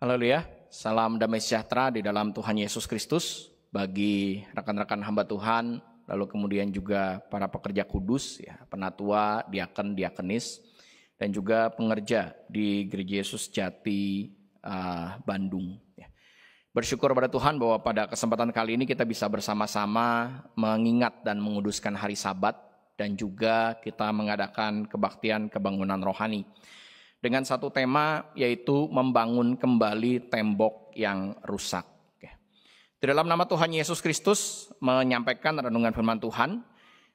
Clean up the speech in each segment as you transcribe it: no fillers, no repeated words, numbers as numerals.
Haleluya, salam damai sejahtera di dalam Tuhan Yesus Kristus bagi rekan-rekan hamba Tuhan, lalu kemudian juga para pekerja kudus, ya, penatua, diaken, diakenis, dan juga pengerja di Gereja Yesus Jati Bandung. Ya. Bersyukur pada Tuhan bahwa pada kesempatan kali ini kita bisa bersama-sama mengingat dan menguduskan hari Sabat, dan juga kita mengadakan kebaktian kebangunan rohani dengan satu tema, yaitu membangun kembali tembok yang rusak. Di dalam nama Tuhan Yesus Kristus menyampaikan renungan firman Tuhan.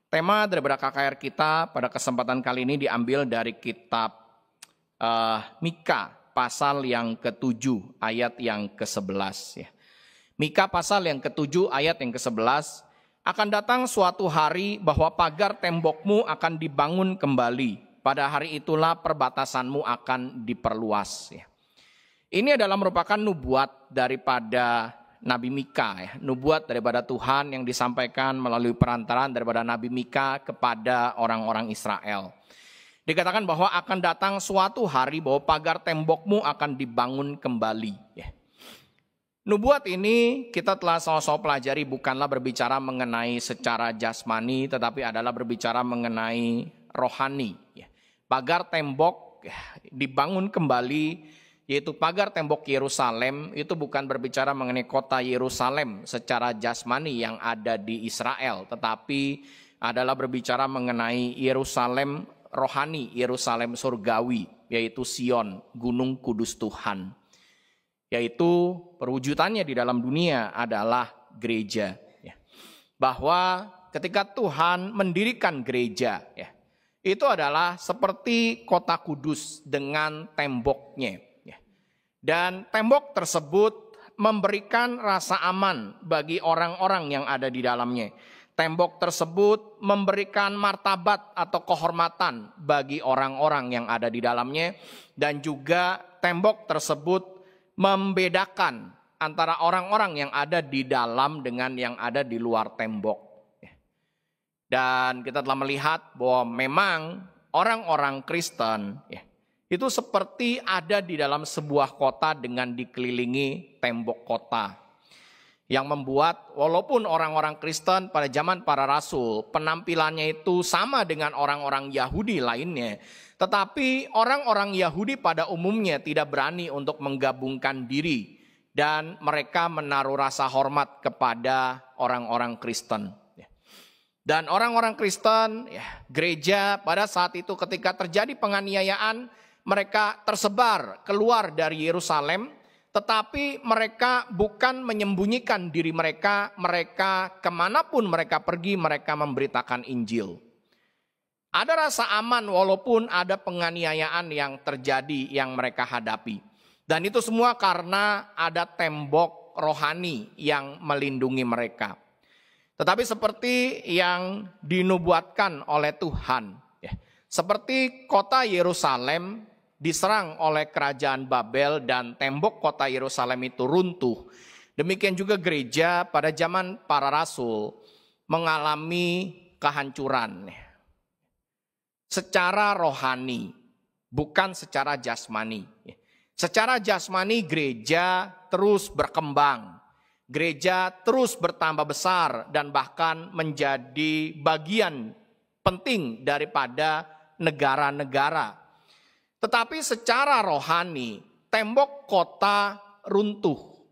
Tema daripada KKR kita pada kesempatan kali ini diambil dari kitab Mika pasal yang ke-7 ayat yang ke-11. Ya. Mika pasal yang ke-7 ayat yang ke-11, akan datang suatu hari bahwa pagar tembokmu akan dibangun kembali. Pada hari itulah perbatasanmu akan diperluas. Ya. Ini adalah merupakan nubuat daripada Nabi Mika. Ya. Nubuat daripada Tuhan yang disampaikan melalui perantaraan daripada Nabi Mika kepada orang-orang Israel. Dikatakan bahwa akan datang suatu hari bahwa pagar tembokmu akan dibangun kembali. Ya. Nubuat ini kita telah sama-sama pelajari bukanlah berbicara mengenai secara jasmani, tetapi adalah berbicara mengenai rohani. Ya. Pagar tembok dibangun kembali, yaitu pagar tembok Yerusalem, itu bukan berbicara mengenai kota Yerusalem secara jasmani yang ada di Israel, tetapi adalah berbicara mengenai Yerusalem rohani, Yerusalem surgawi, yaitu Sion, gunung kudus Tuhan. Yaitu perwujudannya di dalam dunia adalah gereja. Bahwa ketika Tuhan mendirikan gereja, itu adalah seperti kota kudus dengan temboknya. Dan tembok tersebut memberikan rasa aman bagi orang-orang yang ada di dalamnya. Tembok tersebut memberikan martabat atau kehormatan bagi orang-orang yang ada di dalamnya. Dan juga tembok tersebut membedakan antara orang-orang yang ada di dalam dengan yang ada di luar tembok. Dan kita telah melihat bahwa memang orang-orang Kristen itu seperti ada di dalam sebuah kota dengan dikelilingi tembok kota. Yang membuat walaupun orang-orang Kristen pada zaman para rasul penampilannya itu sama dengan orang-orang Yahudi lainnya. Tetapi orang-orang Yahudi pada umumnya tidak berani untuk menggabungkan diri. Dan mereka menaruh rasa hormat kepada orang-orang Kristen. Dan orang-orang Kristen, gereja pada saat itu ketika terjadi penganiayaan, mereka tersebar keluar dari Yerusalem, tetapi mereka bukan menyembunyikan diri mereka, mereka kemanapun mereka pergi, mereka memberitakan Injil. Ada rasa aman walaupun ada penganiayaan yang terjadi yang mereka hadapi. Dan itu semua karena ada tembok rohani yang melindungi mereka. Tetapi seperti yang dinubuatkan oleh Tuhan, seperti kota Yerusalem diserang oleh kerajaan Babel dan tembok kota Yerusalem itu runtuh. Demikian juga gereja pada zaman para rasul mengalami kehancuran secara rohani, bukan secara jasmani. Secara jasmani gereja terus berkembang. Gereja terus bertambah besar dan bahkan menjadi bagian penting daripada negara-negara. Tetapi secara rohani, tembok kota runtuh.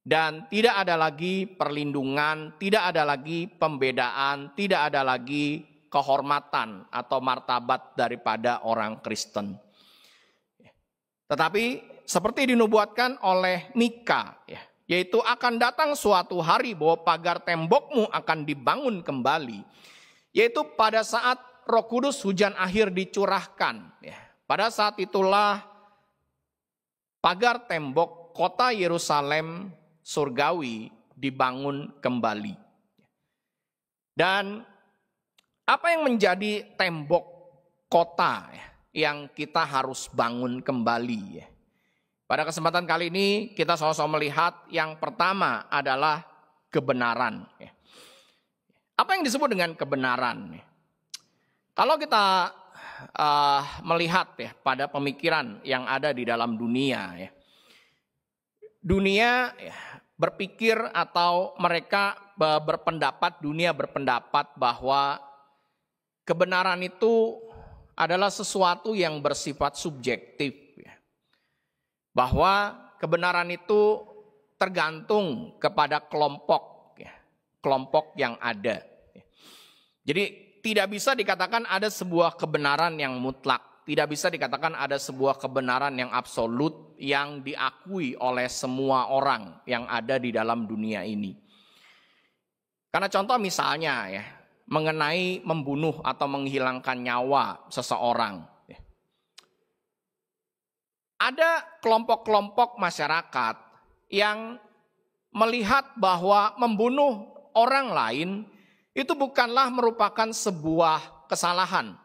Dan tidak ada lagi perlindungan, tidak ada lagi pembedaan, tidak ada lagi kehormatan atau martabat daripada orang Kristen. Tetapi seperti dinubuatkan oleh Mika, yaitu akan datang suatu hari bahwa pagar tembokmu akan dibangun kembali. Yaitu pada saat Roh Kudus hujan akhir dicurahkan. Pada saat itulah pagar tembok kota Yerusalem surgawi dibangun kembali. Dan apa yang menjadi tembok kota yang kita harus bangun kembali? Pada kesempatan kali ini kita sama-sama melihat yang pertama adalah kebenaran. Apa yang disebut dengan kebenaran? Kalau kita melihat ya pada pemikiran yang ada di dalam dunia ya. Dunia ya, berpikir atau mereka dunia berpendapat bahwa kebenaran itu adalah sesuatu yang bersifat subjektif ya. Bahwa kebenaran itu tergantung kepada kelompok ya, kelompok yang ada. Jadi tidak bisa dikatakan ada sebuah kebenaran yang mutlak, tidak bisa dikatakan ada sebuah kebenaran yang absolut yang diakui oleh semua orang yang ada di dalam dunia ini. Karena contoh misalnya ya, mengenai membunuh atau menghilangkan nyawa seseorang. Ada kelompok-kelompok masyarakat yang melihat bahwa membunuh orang lain itu bukanlah merupakan sebuah kesalahan.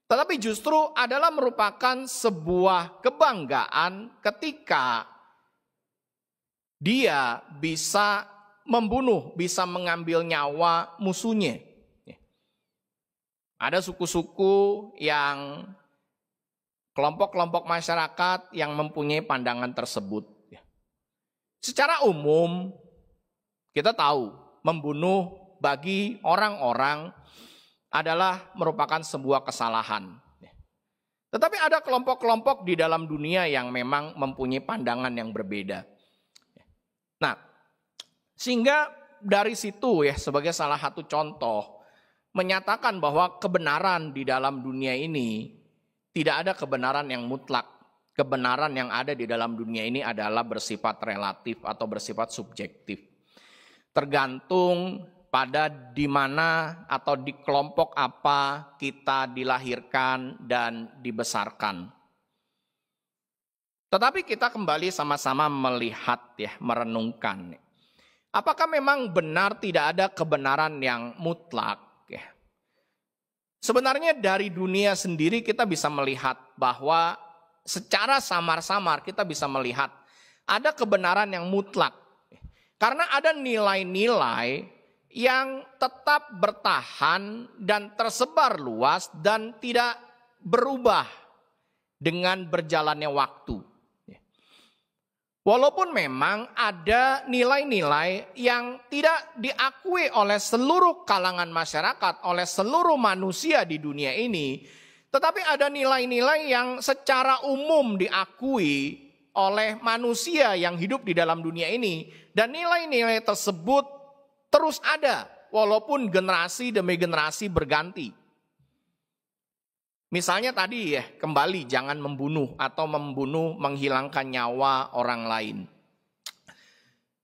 Tetapi justru adalah merupakan sebuah kebanggaan ketika dia bisa membunuh, bisa mengambil nyawa musuhnya. Ada suku-suku yang kelompok-kelompok masyarakat yang mempunyai pandangan tersebut. Secara umum kita tahu membunuh bagi orang-orang adalah merupakan sebuah kesalahan. Tetapi ada kelompok-kelompok di dalam dunia yang memang mempunyai pandangan yang berbeda. Nah, sehingga dari situ ya sebagai salah satu contoh menyatakan bahwa kebenaran di dalam dunia ini tidak ada kebenaran yang mutlak. Kebenaran yang ada di dalam dunia ini adalah bersifat relatif atau bersifat subjektif. Tergantung pada di mana atau di kelompok apa kita dilahirkan dan dibesarkan. Tetapi kita kembali sama-sama melihat ya, merenungkan. Apakah memang benar tidak ada kebenaran yang mutlak? Ya. Sebenarnya dari dunia sendiri kita bisa melihat bahwa secara samar-samar kita bisa melihat ada kebenaran yang mutlak. Karena ada nilai-nilai yang tetap bertahan dan tersebar luas dan tidak berubah dengan berjalannya waktu. Walaupun memang ada nilai-nilai yang tidak diakui oleh seluruh kalangan masyarakat, oleh seluruh manusia di dunia ini, tetapi ada nilai-nilai yang secara umum diakui oleh manusia yang hidup di dalam dunia ini. Dan nilai-nilai tersebut terus ada, walaupun generasi demi generasi berganti. Misalnya tadi ya, kembali jangan membunuh atau menghilangkan nyawa orang lain.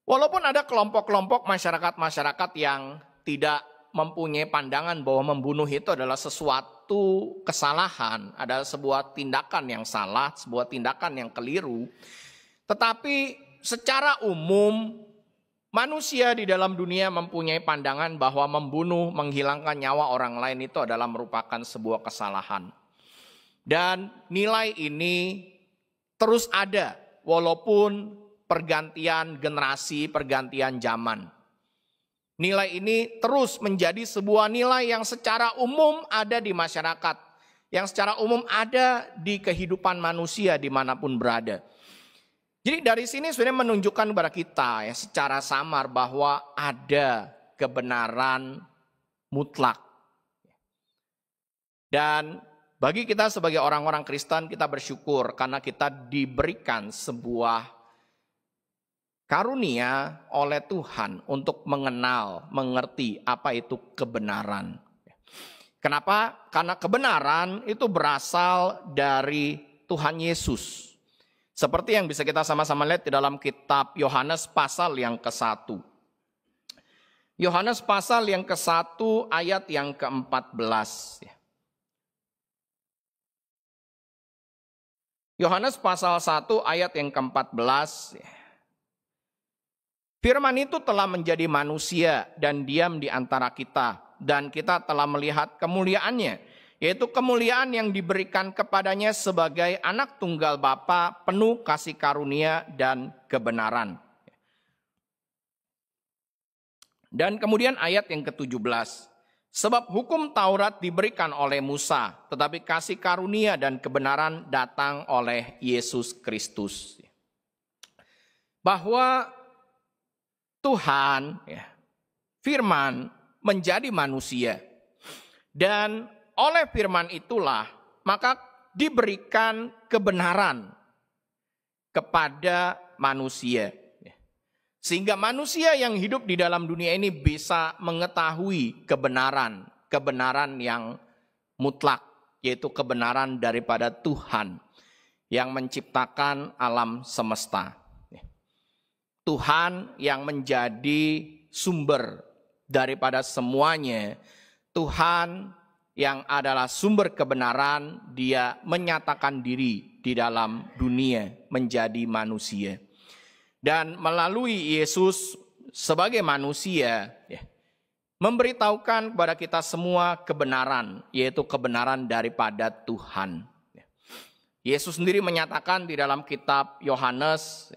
Walaupun ada kelompok-kelompok masyarakat yang tidak mempunyai pandangan bahwa membunuh itu adalah sesuatu kesalahan, adalah sebuah tindakan yang salah, sebuah tindakan yang keliru. Tetapi secara umum manusia di dalam dunia mempunyai pandangan bahwa membunuh, menghilangkan nyawa orang lain itu adalah merupakan sebuah kesalahan. Dan nilai ini terus ada walaupun pergantian generasi, pergantian zaman. Nilai ini terus menjadi sebuah nilai yang secara umum ada di masyarakat. Yang secara umum ada di kehidupan manusia dimanapun berada. Jadi dari sini sebenarnya menunjukkan kepada kita ya secara samar bahwa ada kebenaran mutlak. Dan bagi kita sebagai orang-orang Kristen kita bersyukur karena kita diberikan sebuah karunia oleh Tuhan untuk mengenal, mengerti apa itu kebenaran. Kenapa? Karena kebenaran itu berasal dari Tuhan Yesus. Seperti yang bisa kita sama-sama lihat di dalam kitab Yohanes pasal yang ke-1. Yohanes pasal yang ke-1 ayat yang ke-14. Yohanes pasal 1 ayat yang ke-14. Firman itu telah menjadi manusia dan diam di antara kita. Dan kita telah melihat kemuliaannya. Yaitu kemuliaan yang diberikan kepadanya sebagai anak tunggal Bapa penuh kasih karunia dan kebenaran. Dan kemudian ayat yang ke-17. Sebab hukum Taurat diberikan oleh Musa, tetapi kasih karunia dan kebenaran datang oleh Yesus Kristus. Bahwa Tuhan, firman menjadi manusia. Dan oleh firman itulah maka diberikan kebenaran kepada manusia. Sehingga manusia yang hidup di dalam dunia ini bisa mengetahui kebenaran yang mutlak, yaitu kebenaran daripada Tuhan yang menciptakan alam semesta. Tuhan yang menjadi sumber daripada semuanya, Tuhan yang adalah sumber kebenaran, dia menyatakan diri di dalam dunia menjadi manusia. Dan melalui Yesus sebagai manusia, memberitahukan kepada kita semua kebenaran, yaitu kebenaran daripada Tuhan. Yesus sendiri menyatakan di dalam kitab Yohanes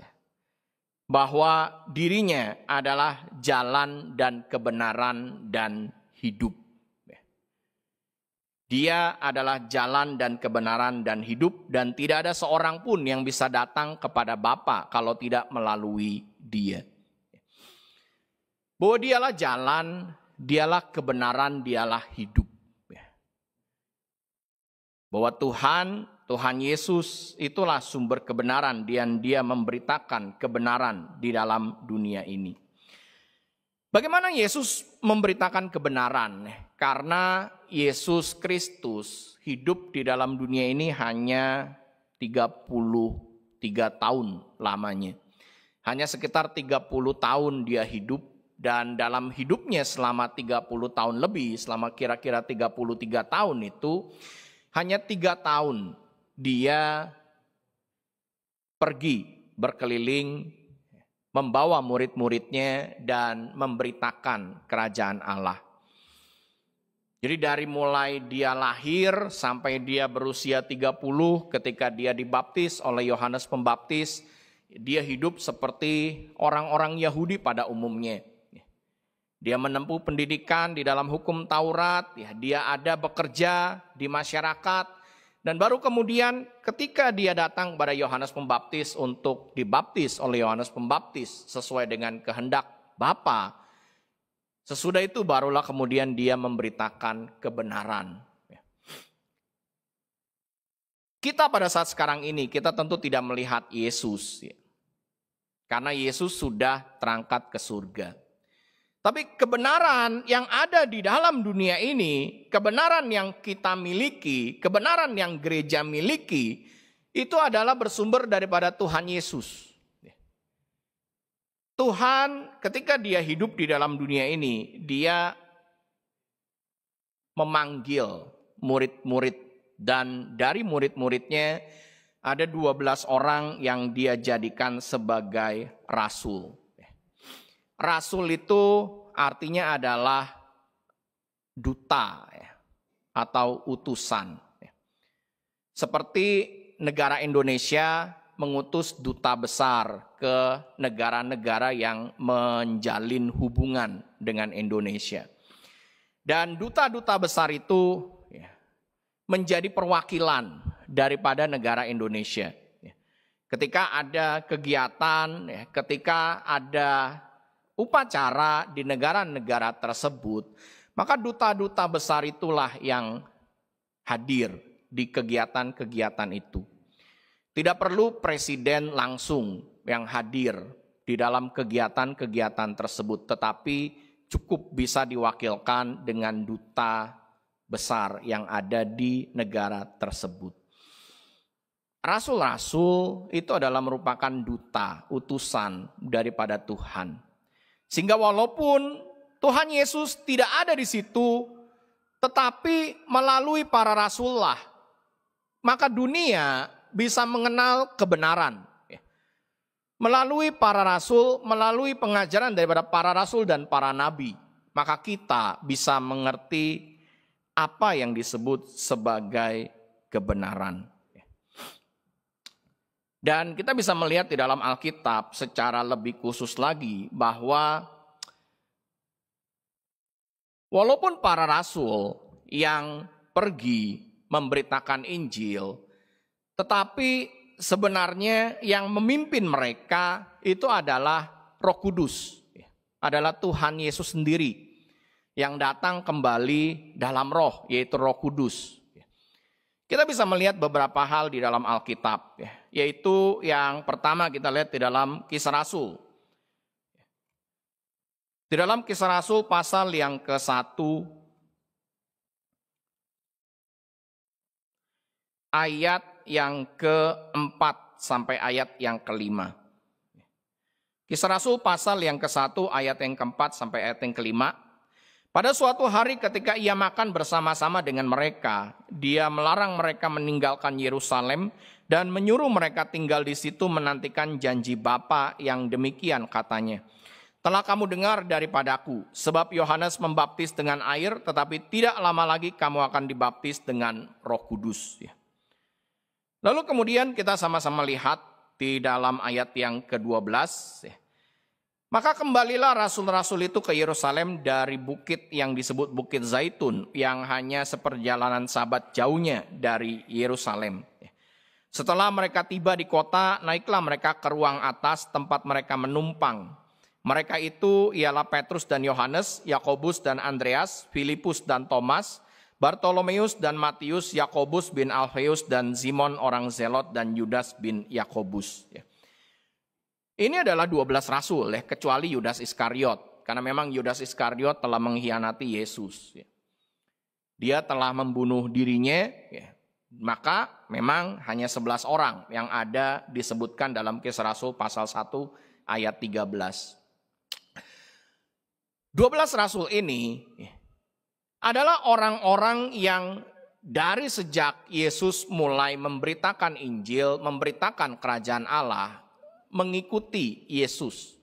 bahwa dirinya adalah jalan dan kebenaran dan hidup. Dia adalah jalan dan kebenaran dan hidup, dan tidak ada seorang pun yang bisa datang kepada Bapa kalau tidak melalui Dia. Bahwa dialah jalan, dialah kebenaran, dialah hidup. Bahwa Tuhan Yesus itulah sumber kebenaran, dan Dia memberitakan kebenaran di dalam dunia ini. Bagaimana Yesus memberitakan kebenaran? Karena Yesus Kristus hidup di dalam dunia ini hanya 33 tahun lamanya. Hanya sekitar 30 tahun dia hidup, dan dalam hidupnya selama 30 tahun lebih, selama kira-kira 33 tahun itu, hanya 3 tahun dia pergi berkeliling membawa murid-muridnya dan memberitakan kerajaan Allah. Jadi dari mulai dia lahir sampai dia berusia 30, ketika dia dibaptis oleh Yohanes Pembaptis, dia hidup seperti orang-orang Yahudi pada umumnya. Dia menempuh pendidikan di dalam hukum Taurat, dia ada bekerja di masyarakat, dan baru kemudian ketika dia datang kepada Yohanes Pembaptis untuk dibaptis oleh Yohanes Pembaptis sesuai dengan kehendak Bapa, sesudah itu barulah kemudian dia memberitakan kebenaran. Kita pada saat sekarang ini, kita tentu tidak melihat Yesus, karena Yesus sudah terangkat ke surga. Tapi kebenaran yang ada di dalam dunia ini, kebenaran yang kita miliki, kebenaran yang gereja miliki, itu adalah bersumber daripada Tuhan Yesus. Tuhan ketika dia hidup di dalam dunia ini, dia memanggil murid-murid, dan dari murid-muridnya ada 12 orang yang dia jadikan sebagai rasul. Rasul itu artinya adalah duta atau utusan. Seperti negara Indonesia mengutus duta besar ke negara-negara yang menjalin hubungan dengan Indonesia. Dan duta-duta besar itu menjadi perwakilan daripada negara Indonesia. Ketika ada kegiatan, ketika ada upacara di negara-negara tersebut, maka duta-duta besar itulah yang hadir di kegiatan-kegiatan itu. Tidak perlu presiden langsung yang hadir di dalam kegiatan-kegiatan tersebut, tetapi cukup bisa diwakilkan dengan duta besar yang ada di negara tersebut. Rasul-rasul itu adalah merupakan duta, utusan daripada Tuhan. Sehingga walaupun Tuhan Yesus tidak ada di situ, tetapi melalui para rasullah, maka dunia bisa mengenal kebenaran. Melalui para rasul, melalui pengajaran daripada para rasul dan para nabi, maka kita bisa mengerti apa yang disebut sebagai kebenaran. Dan kita bisa melihat di dalam Alkitab secara lebih khusus lagi bahwa Walaupun para rasul yang pergi memberitakan Injil, tetapi sebenarnya yang memimpin mereka itu adalah Roh Kudus, adalah Tuhan Yesus sendiri yang datang kembali dalam roh, yaitu Roh Kudus. Kita bisa melihat beberapa hal di dalam Alkitab, yaitu yang pertama kita lihat di dalam Kisah Rasul. Di dalam Kisah Rasul pasal yang ke-1 ayat yang ke-4 sampai ayat yang ke-5. Kisah Rasul pasal yang ke-1 ayat yang ke-4 sampai ayat yang ke-5. Pada suatu hari ketika ia makan bersama-sama dengan mereka, dia melarang mereka meninggalkan Yerusalem dan menyuruh mereka tinggal di situ menantikan janji Bapa yang demikian katanya. Telah kamu dengar daripadaku, sebab Yohanes membaptis dengan air, tetapi tidak lama lagi kamu akan dibaptis dengan Roh Kudus. Lalu kemudian kita sama-sama lihat di dalam ayat yang ke-12. Maka kembalilah rasul-rasul itu ke Yerusalem dari bukit yang disebut Bukit Zaitun, yang hanya seperjalanan sabat jauhnya dari Yerusalem. Setelah mereka tiba di kota, naiklah mereka ke ruang atas tempat mereka menumpang. Mereka itu ialah Petrus dan Yohanes, Yakobus dan Andreas, Filipus dan Thomas, Bartolomeus dan Matius, Yakobus bin Alfeus dan Simon orang Zelot dan Yudas bin Yakobus. Ini adalah 12 rasul, kecuali Yudas Iskariot, karena memang Yudas Iskariot telah mengkhianati Yesus. Dia telah membunuh dirinya, maka memang hanya 11 orang yang ada disebutkan dalam Kisah Rasul pasal 1 ayat 13. 12 rasul ini adalah orang-orang yang dari sejak Yesus mulai memberitakan Injil, memberitakan kerajaan Allah, mengikuti Yesus.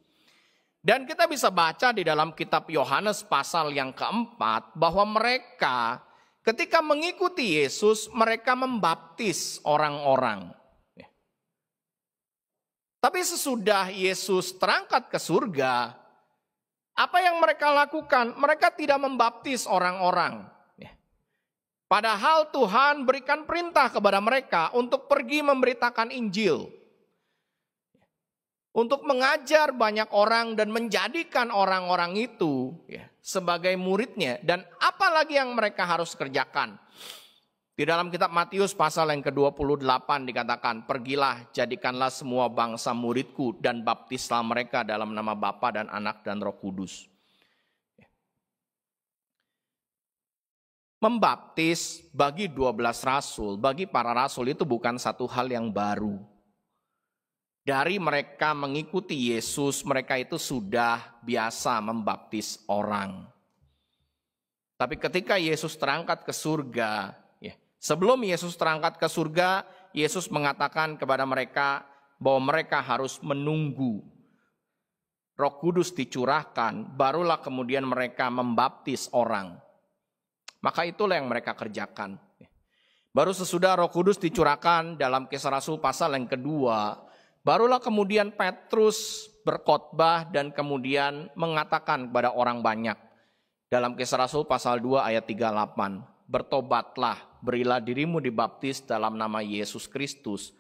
Dan kita bisa baca di dalam kitab Yohanes pasal yang ke-4 bahwa mereka ketika mengikuti Yesus, mereka membaptis orang-orang. Tapi sesudah Yesus terangkat ke surga, apa yang mereka lakukan? Mereka tidak membaptis orang-orang. Padahal Tuhan berikan perintah kepada mereka untuk pergi memberitakan Injil. Untuk mengajar banyak orang dan menjadikan orang-orang itu sebagai muridnya. Dan apa lagi yang mereka harus kerjakan? Di dalam kitab Matius pasal yang ke-28 dikatakan, pergilah jadikanlah semua bangsa muridku dan baptislah mereka dalam nama Bapa dan Anak dan Roh Kudus. Membaptis bagi 12 rasul, bagi para rasul itu bukan satu hal yang baru. Dari mereka mengikuti Yesus, mereka itu sudah biasa membaptis orang. Tapi ketika Yesus terangkat ke surga, sebelum Yesus terangkat ke surga, Yesus mengatakan kepada mereka bahwa mereka harus menunggu Roh Kudus dicurahkan, barulah kemudian mereka membaptis orang. Maka itulah yang mereka kerjakan. Baru sesudah Roh Kudus dicurahkan dalam Kisah Rasul pasal yang kedua, barulah kemudian Petrus berkhotbah dan kemudian mengatakan kepada orang banyak. Dalam Kisah Rasul pasal 2 ayat 38, bertobatlah, berilah dirimu dibaptis dalam nama Yesus Kristus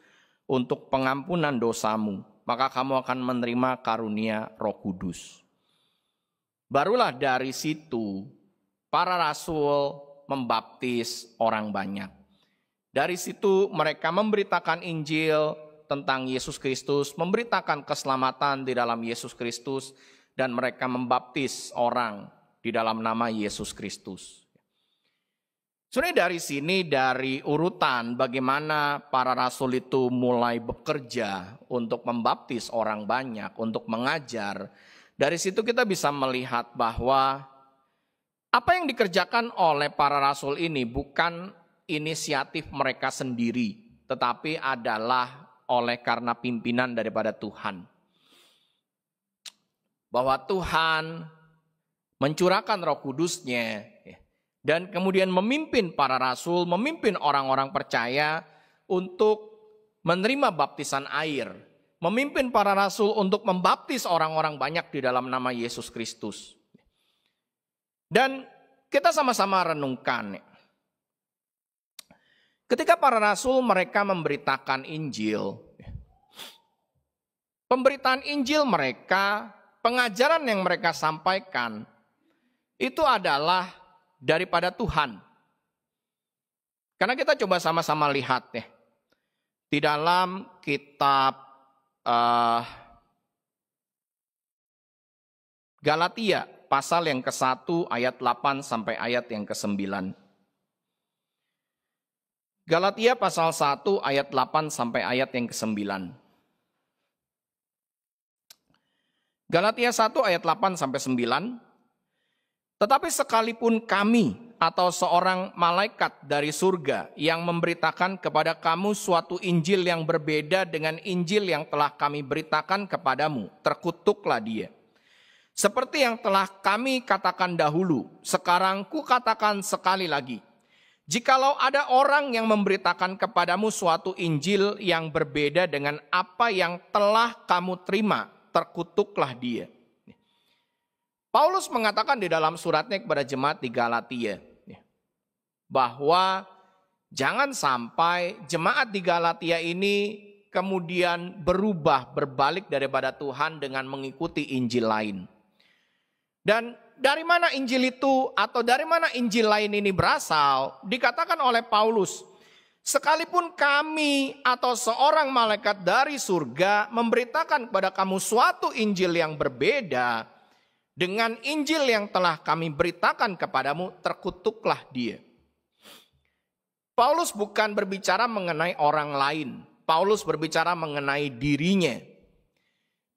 untuk pengampunan dosamu, maka kamu akan menerima karunia Roh Kudus. Barulah dari situ para rasul membaptis orang banyak. Dari situ mereka memberitakan Injil tentang Yesus Kristus, memberitakan keselamatan di dalam Yesus Kristus, dan mereka membaptis orang di dalam nama Yesus Kristus. Sebenarnya dari sini, dari urutan bagaimana para rasul itu mulai bekerja untuk membaptis orang banyak, untuk mengajar, dari situ kita bisa melihat bahwa apa yang dikerjakan oleh para rasul ini bukan inisiatif mereka sendiri, tetapi adalah oleh karena pimpinan daripada Tuhan. Bahwa Tuhan mencurahkan Roh Kudus-Nya dan kemudian memimpin para rasul, memimpin orang-orang percaya untuk menerima baptisan air, memimpin para rasul untuk membaptis orang-orang banyak di dalam nama Yesus Kristus. Dan kita sama-sama renungkan. Ketika para rasul mereka memberitakan Injil, pemberitaan Injil mereka, pengajaran yang mereka sampaikan, itu adalah daripada Tuhan. Karena kita coba sama-sama lihat ya, di dalam kitab Galatia, pasal yang ke-1 ayat 8 sampai ayat yang ke-9. Galatia pasal 1 ayat 8 sampai ayat yang ke-9. Galatia 1 ayat 8 sampai 9. Tetapi sekalipun kami atau seorang malaikat dari surga yang memberitakan kepada kamu suatu Injil yang berbeda dengan Injil yang telah kami beritakan kepadamu, terkutuklah dia. Seperti yang telah kami katakan dahulu, sekarang ku katakan sekali lagi. Jikalau ada orang yang memberitakan kepadamu suatu Injil yang berbeda dengan apa yang telah kamu terima, terkutuklah dia. Paulus mengatakan di dalam suratnya kepada jemaat di Galatia, bahwa jangan sampai jemaat di Galatia ini kemudian berubah, berbalik daripada Tuhan dengan mengikuti Injil lain. Dan dari mana Injil itu atau dari mana Injil lain ini berasal? Dikatakan oleh Paulus, sekalipun kami atau seorang malaikat dari surga memberitakan kepada kamu suatu Injil yang berbeda dengan Injil yang telah kami beritakan kepadamu, terkutuklah dia. Paulus bukan berbicara mengenai orang lain. Paulus berbicara mengenai dirinya.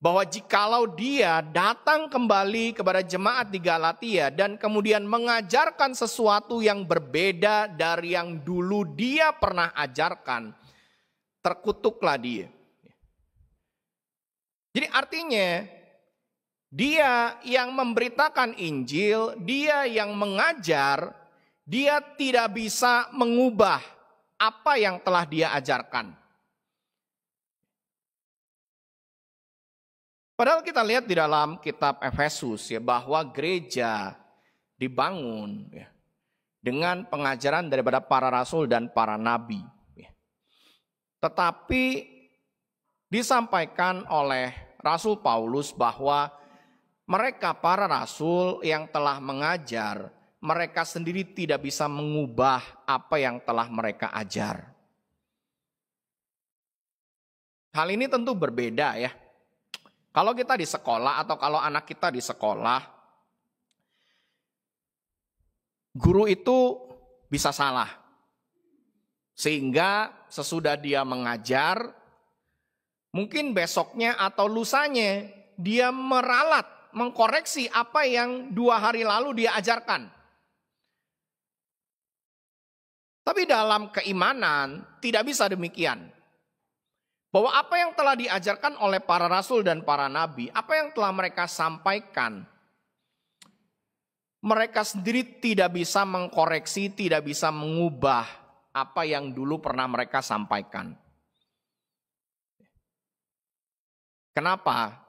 Bahwa jikalau dia datang kembali kepada jemaat di Galatia dan kemudian mengajarkan sesuatu yang berbeda dari yang dulu dia pernah ajarkan, terkutuklah dia. Jadi artinya dia yang memberitakan Injil, dia yang mengajar, dia tidak bisa mengubah apa yang telah dia ajarkan. Padahal kita lihat di dalam kitab Efesus ya, bahwa gereja dibangun ya, dengan pengajaran daripada para rasul dan para nabi. Ya. Tetapi disampaikan oleh Rasul Paulus bahwa mereka para rasul yang telah mengajar, mereka sendiri tidak bisa mengubah apa yang telah mereka ajar. Hal ini tentu berbeda ya. Kalau kita di sekolah atau kalau anak kita di sekolah, guru itu bisa salah. Sehingga sesudah dia mengajar, mungkin besoknya atau lusanya dia meralat, mengkoreksi apa yang 2 hari lalu dia ajarkan. Tapi dalam keimanan tidak bisa demikian. Bahwa apa yang telah diajarkan oleh para rasul dan para nabi, apa yang telah mereka sampaikan, mereka sendiri tidak bisa mengkoreksi, tidak bisa mengubah apa yang dulu pernah mereka sampaikan. Kenapa?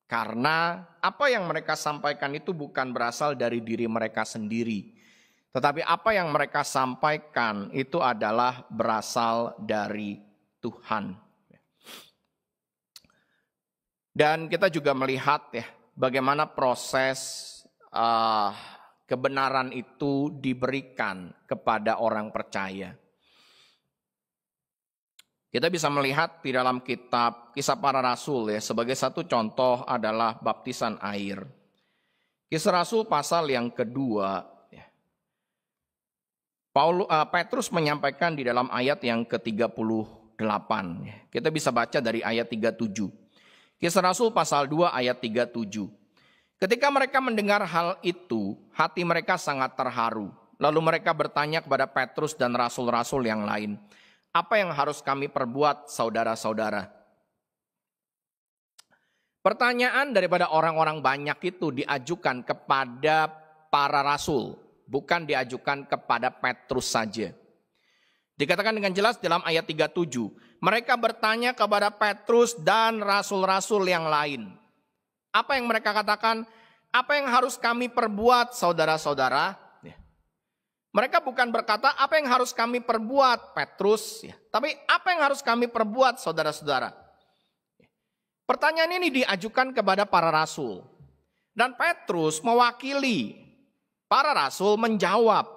Karena apa yang mereka sampaikan itu bukan berasal dari diri mereka sendiri. Tetapi apa yang mereka sampaikan itu adalah berasal dari Tuhan. Dan kita juga melihat ya bagaimana proses kebenaran itu diberikan kepada orang percaya. Kita bisa melihat di dalam kitab Kisah Para Rasul ya, sebagai satu contoh adalah baptisan air. Kisah Rasul pasal yang kedua, ya. Petrus menyampaikan di dalam ayat yang ke-38. Ya. Kita bisa baca dari ayat 37. Kisah Rasul pasal 2 ayat 37. Ketika mereka mendengar hal itu, hati mereka sangat terharu. Lalu mereka bertanya kepada Petrus dan rasul-rasul yang lain, apa yang harus kami perbuat saudara-saudara? Pertanyaan daripada orang-orang banyak itu diajukan kepada para rasul, bukan diajukan kepada Petrus saja. Dikatakan dengan jelas dalam ayat 37, mereka bertanya kepada Petrus dan rasul-rasul yang lain. Apa yang mereka katakan? Apa yang harus kami perbuat saudara-saudara? Ya. Mereka bukan berkata apa yang harus kami perbuat Petrus, ya, tapi apa yang harus kami perbuat saudara-saudara. Pertanyaan ini diajukan kepada para rasul. Dan Petrus mewakili para rasul menjawab,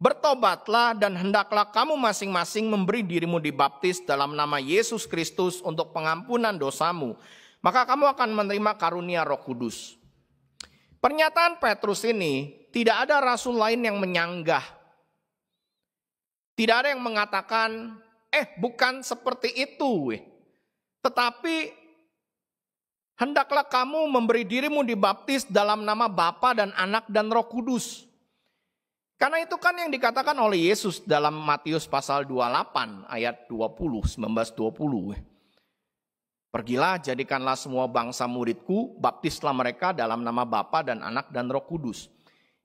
bertobatlah dan hendaklah kamu masing-masing memberi dirimu dibaptis dalam nama Yesus Kristus untuk pengampunan dosamu. Maka kamu akan menerima karunia Roh Kudus. Pernyataan Petrus ini tidak ada rasul lain yang menyanggah. Tidak ada yang mengatakan, bukan seperti itu. Tetapi hendaklah kamu memberi dirimu dibaptis dalam nama Bapa dan Anak dan Roh Kudus. Karena itu kan yang dikatakan oleh Yesus dalam Matius pasal 28 ayat 19-20. Pergilah, jadikanlah semua bangsa muridku, baptislah mereka dalam nama Bapa dan Anak dan Roh Kudus.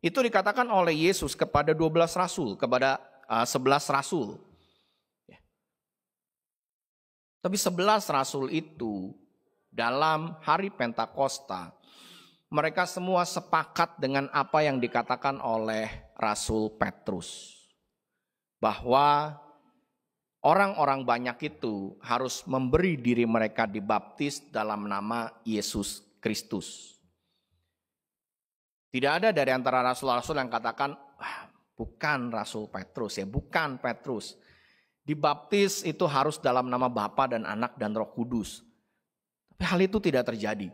Itu dikatakan oleh Yesus kepada 12 rasul, kepada 11 rasul. Tapi 11 rasul itu dalam hari Pentakosta, mereka semua sepakat dengan apa yang dikatakan oleh Rasul Petrus. Bahwa orang-orang banyak itu harus memberi diri mereka dibaptis dalam nama Yesus Kristus. Tidak ada dari antara rasul-rasul yang katakan, bukan Rasul Petrus, bukan Petrus. Dibaptis itu harus dalam nama Bapa dan Anak dan Roh Kudus. Tapi hal itu tidak terjadi.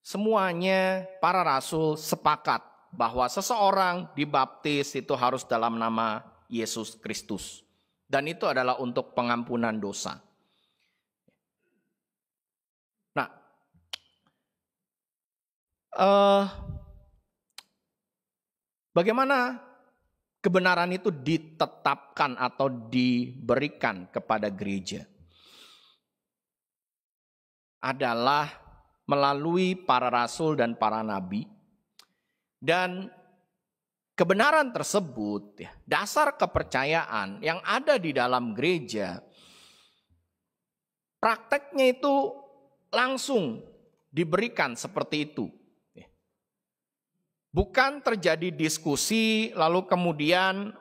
Semuanya para rasul sepakat bahwa seseorang dibaptis itu harus dalam nama Yesus Kristus. Dan itu adalah untuk pengampunan dosa. Nah, bagaimana kebenaran itu ditetapkan atau diberikan kepada gereja? Adalah melalui para rasul dan para nabi. Dan kebenaran tersebut, dasar kepercayaan yang ada di dalam gereja, prakteknya itu langsung diberikan seperti itu. Bukan terjadi diskusi lalu kemudian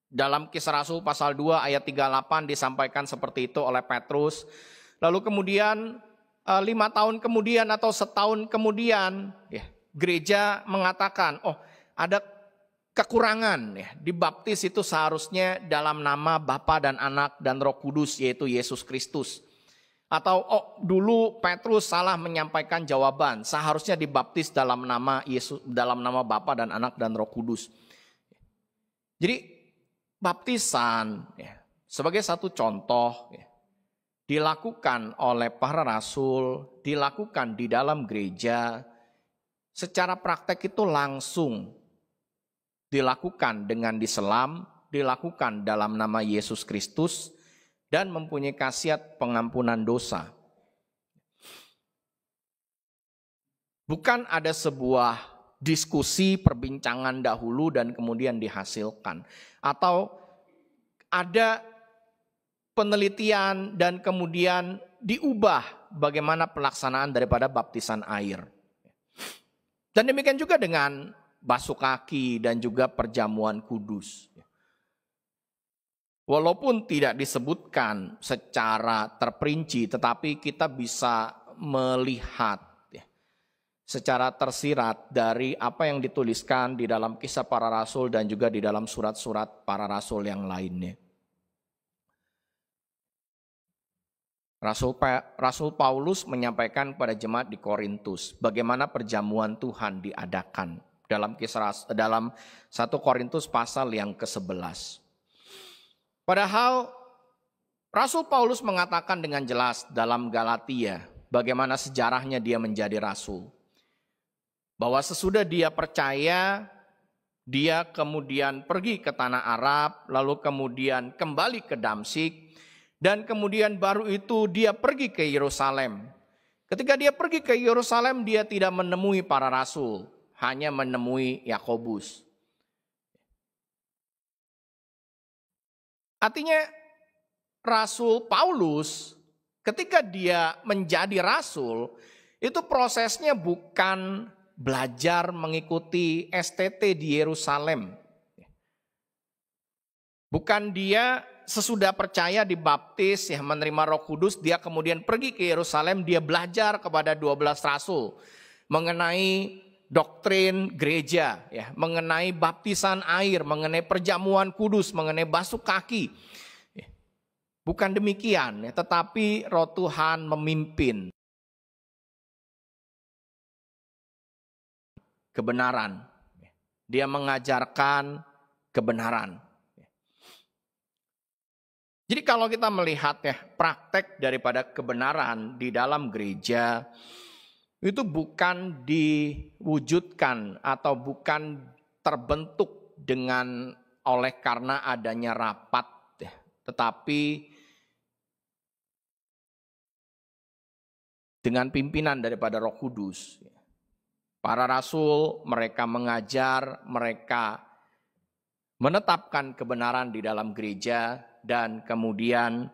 dalam Kisah Rasul pasal 2 ayat 38 disampaikan seperti itu oleh Petrus. Lalu kemudian 5 tahun kemudian atau setahun kemudian gereja mengatakan, ada kekurangan, dibaptis itu seharusnya dalam nama Bapa dan Anak dan Roh Kudus, yaitu Yesus Kristus. Atau dulu Petrus salah menyampaikan jawaban, seharusnya dibaptis dalam nama Yesus, dalam nama Bapa dan Anak dan Roh Kudus. Jadi baptisan sebagai satu contoh dilakukan oleh para rasul, dilakukan di dalam gereja, secara praktek itu langsung dilakukan dengan diselam, dilakukan dalam nama Yesus Kristus, dan mempunyai khasiat pengampunan dosa. Bukan ada sebuah diskusi, perbincangan dahulu dan kemudian dihasilkan. Atau ada penelitian dan kemudian diubah bagaimana pelaksanaan daripada baptisan air. Dan demikian juga dengan basuh kaki dan juga perjamuan kudus. Walaupun tidak disebutkan secara terperinci, tetapi kita bisa melihat secara tersirat dari apa yang dituliskan di dalam Kisah Para Rasul dan juga di dalam surat-surat para rasul yang lainnya. Rasul Paulus menyampaikan kepada jemaat di Korintus bagaimana perjamuan Tuhan diadakan dalam 1 Korintus pasal yang ke-11. Padahal Rasul Paulus mengatakan dengan jelas dalam Galatia bagaimana sejarahnya dia menjadi rasul. Bahwa sesudah dia percaya, dia kemudian pergi ke tanah Arab, lalu kemudian kembali ke Damsyik, dan kemudian baru itu dia pergi ke Yerusalem. Ketika dia pergi ke Yerusalem, dia tidak menemui para rasul, hanya menemui Yakobus. Artinya Rasul Paulus ketika dia menjadi rasul, itu prosesnya bukan belajar mengikuti STT di Yerusalem. Bukan dia sesudah percaya dibaptis, ya menerima Roh Kudus, dia kemudian pergi ke Yerusalem, dia belajar kepada 12 rasul mengenai doktrin gereja, ya, mengenai baptisan air, mengenai perjamuan kudus, mengenai basuh kaki. Bukan demikian, ya, tetapi Roh Tuhan memimpin kebenaran. Dia mengajarkan kebenaran. Jadi kalau kita melihat ya praktek daripada kebenaran di dalam gereja itu bukan diwujudkan atau bukan terbentuk dengan oleh karena adanya rapat, ya, tetapi dengan pimpinan daripada Roh Kudus. Para rasul mereka mengajar, mereka menetapkan kebenaran di dalam gereja dan kemudian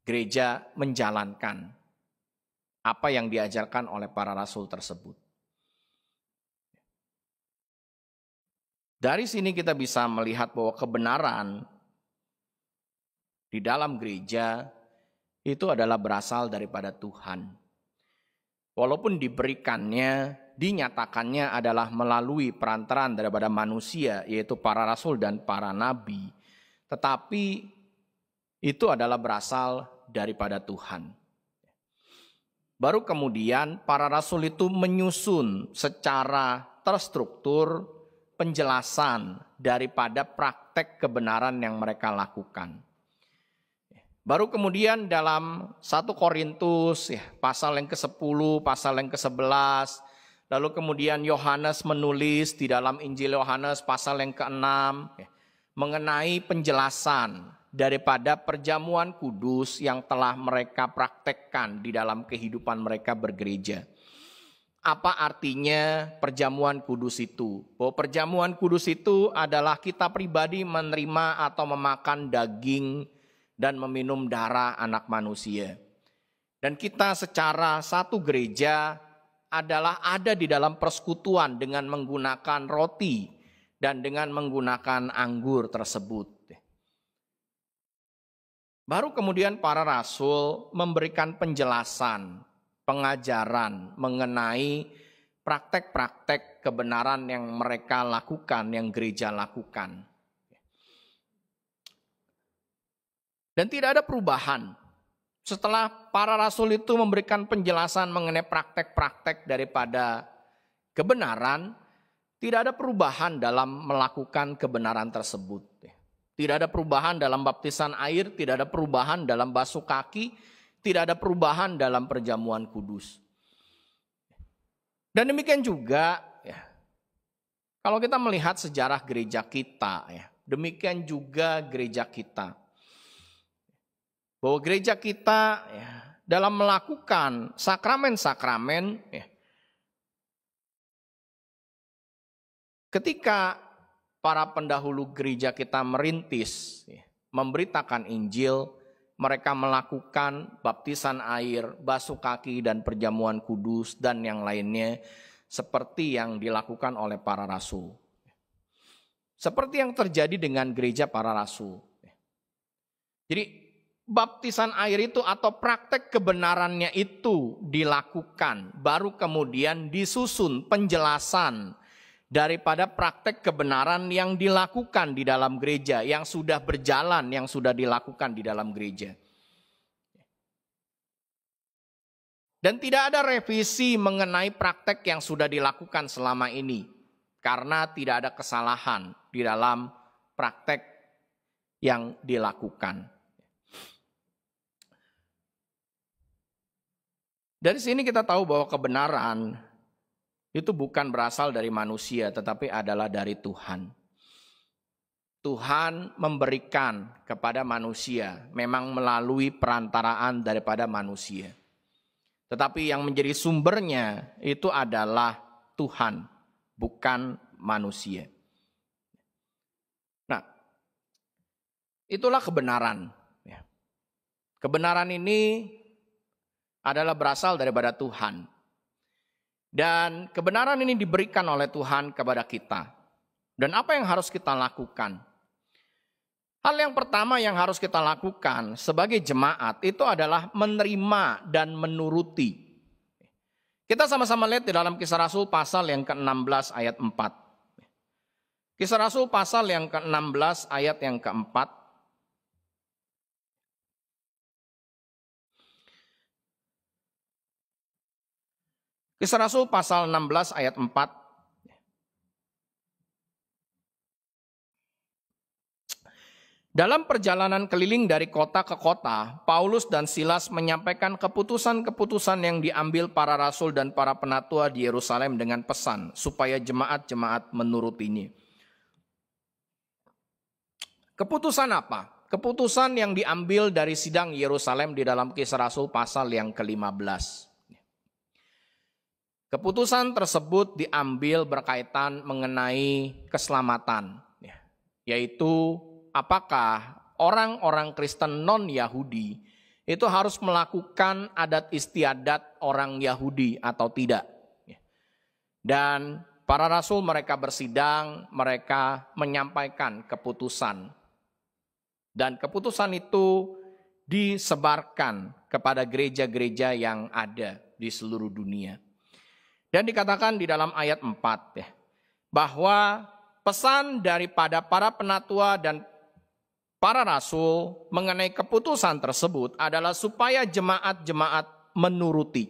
gereja menjalankan apa yang diajarkan oleh para rasul tersebut. Dari sini kita bisa melihat bahwa kebenaran di dalam gereja itu adalah berasal daripada Tuhan. Walaupun diberikannya, dinyatakannya adalah melalui perantaran daripada manusia, yaitu para rasul dan para nabi. Tetapi itu adalah berasal daripada Tuhan. Baru kemudian para rasul itu menyusun secara terstruktur penjelasan daripada praktek kebenaran yang mereka lakukan. Baru kemudian dalam 1 Korintus ya, pasal yang ke-10, pasal yang ke-11, lalu kemudian Yohanes menulis di dalam Injil Yohanes pasal yang ke-6 ya, mengenai penjelasan daripada perjamuan kudus yang telah mereka praktekkan di dalam kehidupan mereka bergereja. Apa artinya perjamuan kudus itu? Bahwa perjamuan kudus itu adalah kita pribadi menerima atau memakan daging dan meminum darah anak manusia. Dan kita secara satu gereja adalah ada di dalam persekutuan dengan menggunakan roti dan dengan menggunakan anggur tersebut. Baru kemudian para rasul memberikan penjelasan, pengajaran mengenai praktek-praktek kebenaran yang mereka lakukan, yang gereja lakukan. Dan tidak ada perubahan. Setelah para rasul itu memberikan penjelasan mengenai praktek-praktek daripada kebenaran, tidak ada perubahan dalam melakukan kebenaran tersebut. Tidak ada perubahan dalam baptisan air, tidak ada perubahan dalam basuh kaki, tidak ada perubahan dalam perjamuan kudus. Dan demikian juga, ya, kalau kita melihat sejarah gereja kita, ya, demikian juga gereja kita. Bahwa gereja kita ya, dalam melakukan sakramen-sakramen, ya, ketika para pendahulu gereja kita merintis, ya, memberitakan Injil, mereka melakukan baptisan air, basuh kaki dan perjamuan kudus dan yang lainnya seperti yang dilakukan oleh para rasul. Seperti yang terjadi dengan gereja para rasul. Jadi baptisan air itu atau praktek kebenarannya itu dilakukan, baru kemudian disusun penjelasan daripada praktek kebenaran yang dilakukan di dalam gereja, yang sudah berjalan, yang sudah dilakukan di dalam gereja. Dan tidak ada revisi mengenai praktek yang sudah dilakukan selama ini, karena tidak ada kesalahan di dalam praktek yang dilakukan. Dari sini kita tahu bahwa kebenaran itu bukan berasal dari manusia, tetapi adalah dari Tuhan. Tuhan memberikan kepada manusia, memang melalui perantaraan daripada manusia. Tetapi yang menjadi sumbernya itu adalah Tuhan, bukan manusia. Nah, itulah kebenaran. Kebenaran ini adalah berasal daripada Tuhan. Dan kebenaran ini diberikan oleh Tuhan kepada kita. Dan apa yang harus kita lakukan? Hal yang pertama yang harus kita lakukan sebagai jemaat itu adalah menerima dan menuruti. Kita sama-sama lihat di dalam Kisah Rasul pasal yang ke-16 ayat 4. Kisah Rasul pasal yang ke-16 ayat yang ke-4. Kisah Rasul pasal 16 ayat 4. Dalam perjalanan keliling dari kota ke kota, Paulus dan Silas menyampaikan keputusan-keputusan yang diambil para rasul dan para penatua di Yerusalem dengan pesan supaya jemaat-jemaat menurutinya. Keputusan apa? Keputusan yang diambil dari sidang Yerusalem di dalam Kisah Rasul pasal yang ke-15. Keputusan tersebut diambil berkaitan mengenai keselamatan, yaitu apakah orang-orang Kristen non-Yahudi itu harus melakukan adat istiadat orang Yahudi atau tidak. Dan para rasul mereka bersidang, mereka menyampaikan keputusan. Dan keputusan itu disebarkan kepada gereja-gereja yang ada di seluruh dunia. Dan dikatakan di dalam ayat 4 bahwa pesan daripada para penatua dan para rasul mengenai keputusan tersebut adalah supaya jemaat-jemaat menuruti.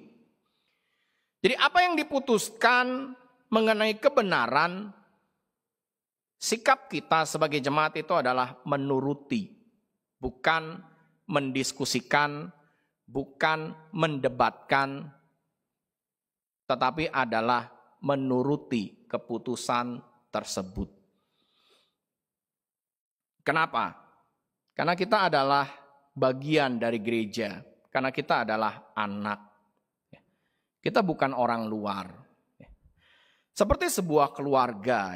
Jadi apa yang diputuskan mengenai kebenaran, sikap kita sebagai jemaat itu adalah menuruti. Bukan mendiskusikan, bukan mendebatkan, tetapi adalah menuruti keputusan tersebut. Kenapa? Karena kita adalah bagian dari gereja. Karena kita adalah anak. Kita bukan orang luar. Seperti sebuah keluarga,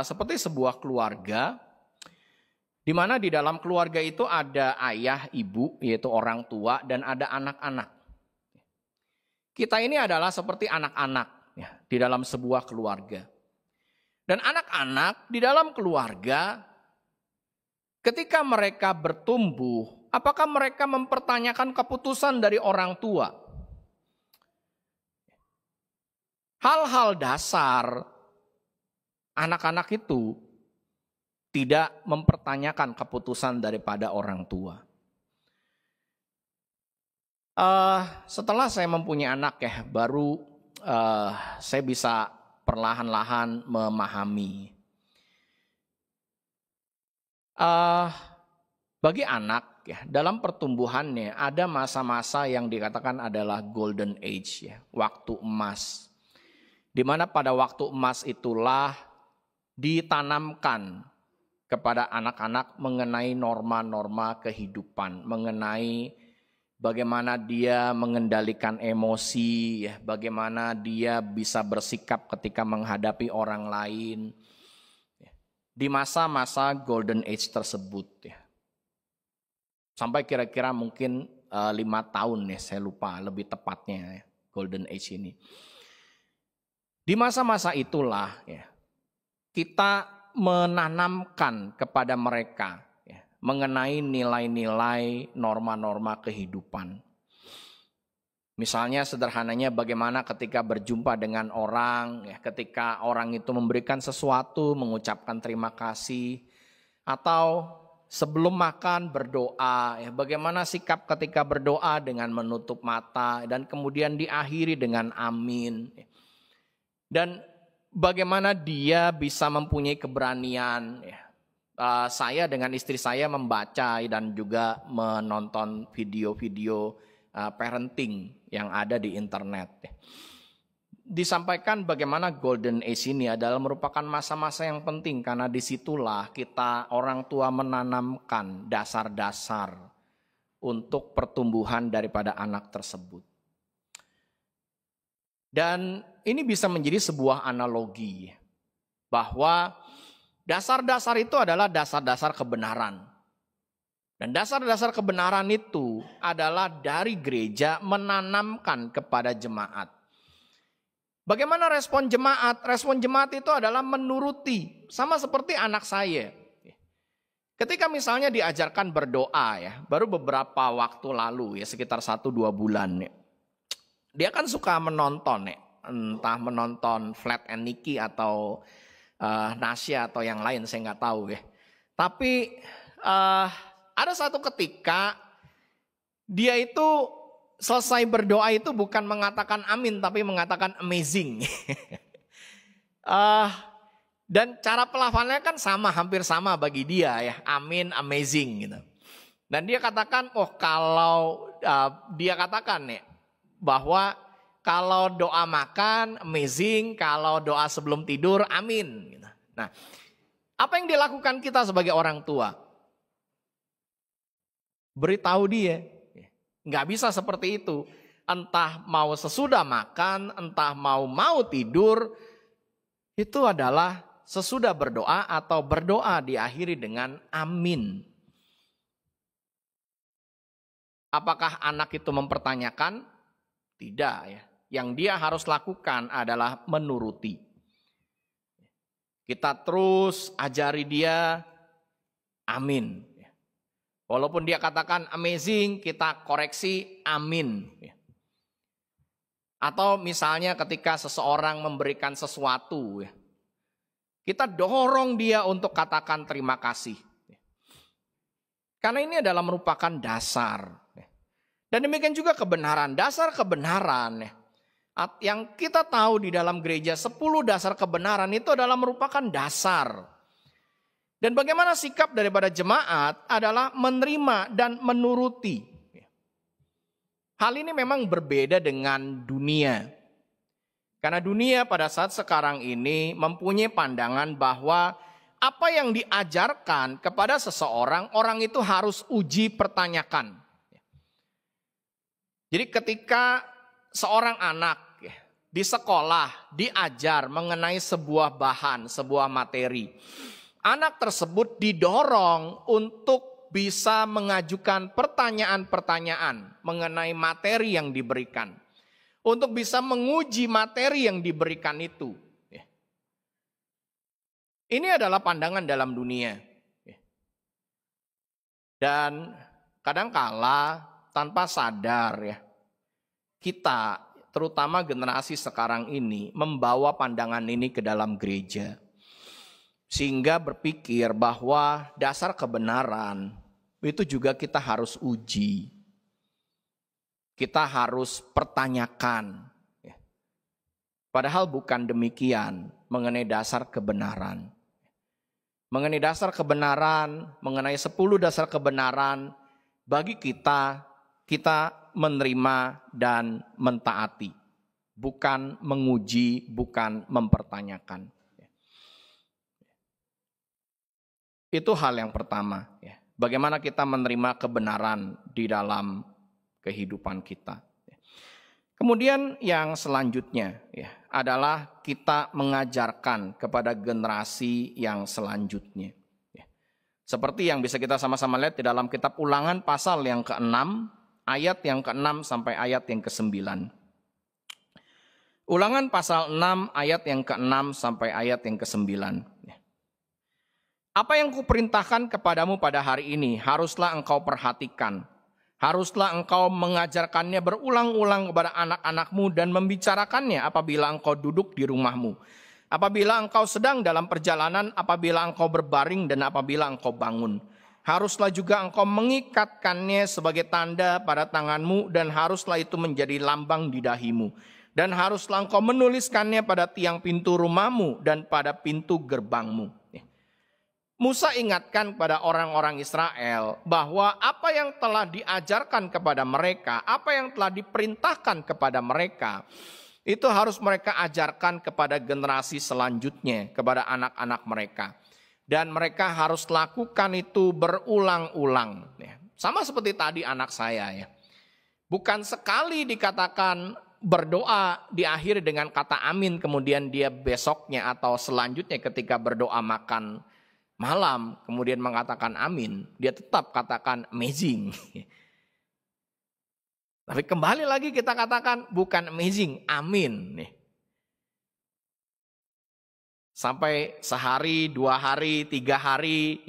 seperti sebuah keluarga, di mana di dalam keluarga itu ada ayah, ibu, yaitu orang tua, dan ada anak-anak. Kita ini adalah seperti anak-anak di dalam sebuah keluarga. Dan anak-anak di dalam keluarga, ketika mereka bertumbuh, apakah mereka mempertanyakan keputusan dari orang tua? Hal-hal dasar anak-anak itu tidak mempertanyakan keputusan daripada orang tua. Setelah saya mempunyai anak baru saya bisa perlahan-lahan memahami. Bagi anak dalam pertumbuhannya ada masa-masa yang dikatakan adalah golden age, waktu emas. Di mana pada waktu emas itulah ditanamkan kepada anak-anak mengenai norma-norma kehidupan, mengenai bagaimana dia mengendalikan emosi, bagaimana dia bisa bersikap ketika menghadapi orang lain. Di masa-masa golden age tersebut. Sampai kira-kira mungkin 5 tahun saya lupa lebih tepatnya golden age ini. Di masa-masa itulah kita menanamkan kepada mereka mengenai nilai-nilai norma-norma kehidupan. Misalnya sederhananya bagaimana ketika berjumpa dengan orang, ketika orang itu memberikan sesuatu, mengucapkan terima kasih, atau sebelum makan berdoa, bagaimana sikap ketika berdoa dengan menutup mata, dan kemudian diakhiri dengan amin. Dan bagaimana dia bisa mempunyai keberanian. Saya dengan istri saya membaca dan juga menonton video-video parenting yang ada di internet. Disampaikan bagaimana golden age ini adalah merupakan masa-masa yang penting karena disitulah kita orang tua menanamkan dasar-dasar untuk pertumbuhan daripada anak tersebut. Dan ini bisa menjadi sebuah analogi bahwa dasar-dasar itu adalah dasar-dasar kebenaran. Dan dasar-dasar kebenaran itu adalah dari gereja menanamkan kepada jemaat. Bagaimana respon jemaat? Respon jemaat itu adalah menuruti. Sama seperti anak saya. Ketika misalnya diajarkan berdoa ya, baru beberapa waktu lalu ya, sekitar 1-2 bulan ya, dia kan suka menonton ya, entah menonton Flat and Nicky atau Nasya atau yang lain, saya nggak tahu ya. Tapi ada satu ketika dia itu selesai berdoa itu bukan mengatakan amin, tapi mengatakan amazing. Dan cara pelafalannya kan sama, hampir sama bagi dia ya, amin, amazing gitu. Dan dia katakan, kalau dia katakan ya, bahwa kalau doa makan, amazing. Kalau doa sebelum tidur, amin. Nah, apa yang dilakukan kita sebagai orang tua? Beritahu dia. Nggak bisa seperti itu. Entah mau sesudah makan, entah mau tidur. Itu adalah sesudah berdoa atau berdoa diakhiri dengan amin. Apakah anak itu mempertanyakan? Tidak ya. Yang dia harus lakukan adalah menuruti. Kita terus ajari dia amin. Walaupun dia katakan amazing, kita koreksi amin. Atau misalnya ketika seseorang memberikan sesuatu, kita dorong dia untuk katakan terima kasih. Karena ini adalah merupakan dasar. Dan demikian juga kebenaran, dasar kebenaran yang kita tahu di dalam gereja 10 dasar kebenaran itu adalah merupakan dasar. Dan bagaimana sikap daripada jemaat adalah menerima dan menuruti. Hal ini memang berbeda dengan dunia. Karena dunia pada saat sekarang ini mempunyai pandangan bahwa apa yang diajarkan kepada seseorang, orang itu harus uji pertanyakan. Jadi ketika seorang anak di sekolah diajar mengenai sebuah bahan, sebuah materi, anak tersebut didorong untuk bisa mengajukan pertanyaan-pertanyaan mengenai materi yang diberikan. Untuk bisa menguji materi yang diberikan itu. Ini adalah pandangan dalam dunia. Dan kadangkala tanpa sadar kita terutama generasi sekarang ini membawa pandangan ini ke dalam gereja. Sehingga berpikir bahwa dasar kebenaran itu juga kita harus uji. Kita harus pertanyakan. Padahal bukan demikian mengenai dasar kebenaran. Mengenai dasar kebenaran, mengenai 10 dasar kebenaran, bagi kita menerima dan mentaati. Bukan menguji, bukan mempertanyakan. Itu hal yang pertama. Bagaimana kita menerima kebenaran di dalam kehidupan kita. Kemudian yang selanjutnya adalah kita mengajarkan kepada generasi yang selanjutnya. Seperti yang bisa kita sama-sama lihat di dalam kitab Ulangan pasal yang ke-6, ayat yang ke-6 sampai ayat yang ke-9. Ulangan pasal 6 ayat yang ke-6 sampai ayat yang ke-9. Apa yang kuperintahkan kepadamu pada hari ini haruslah engkau perhatikan. Haruslah engkau mengajarkannya berulang-ulang kepada anak-anakmu dan membicarakannya apabila engkau duduk di rumahmu. Apabila engkau sedang dalam perjalanan, apabila engkau berbaring dan apabila engkau bangun. Haruslah juga engkau mengikatkannya sebagai tanda pada tanganmu dan haruslah itu menjadi lambang di dahimu. Dan haruslah engkau menuliskannya pada tiang pintu rumahmu dan pada pintu gerbangmu. Musa ingatkan kepada orang-orang Israel bahwa apa yang telah diajarkan kepada mereka, apa yang telah diperintahkan kepada mereka, itu harus mereka ajarkan kepada generasi selanjutnya, kepada anak-anak mereka. Dan mereka harus lakukan itu berulang-ulang. Sama seperti tadi anak saya. Bukan sekali dikatakan berdoa diakhiri dengan kata amin, kemudian dia besoknya atau selanjutnya ketika berdoa makan malam, kemudian mengatakan amin, dia tetap katakan amazing. Tapi kembali lagi kita katakan bukan amazing, amin. Sampai sehari, 2 hari, 3 hari,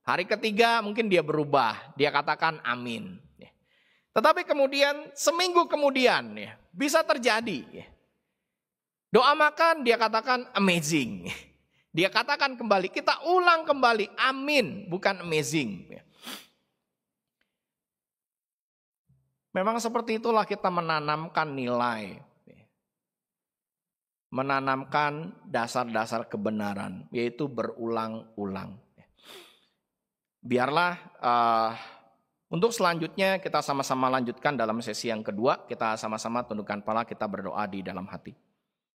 Hari ketiga mungkin dia berubah, dia katakan amin. Tetapi kemudian seminggu kemudian bisa terjadi. Doa makan dia katakan amazing. Dia katakan kembali, kita ulang kembali amin, bukan amazing. Memang seperti itulah kita menanamkan nilai. Menanamkan dasar-dasar kebenaran, yaitu berulang-ulang. Biarlah untuk selanjutnya kita sama-sama lanjutkan dalam sesi yang kedua. Kita sama-sama tundukkan kepala, kita berdoa di dalam hati.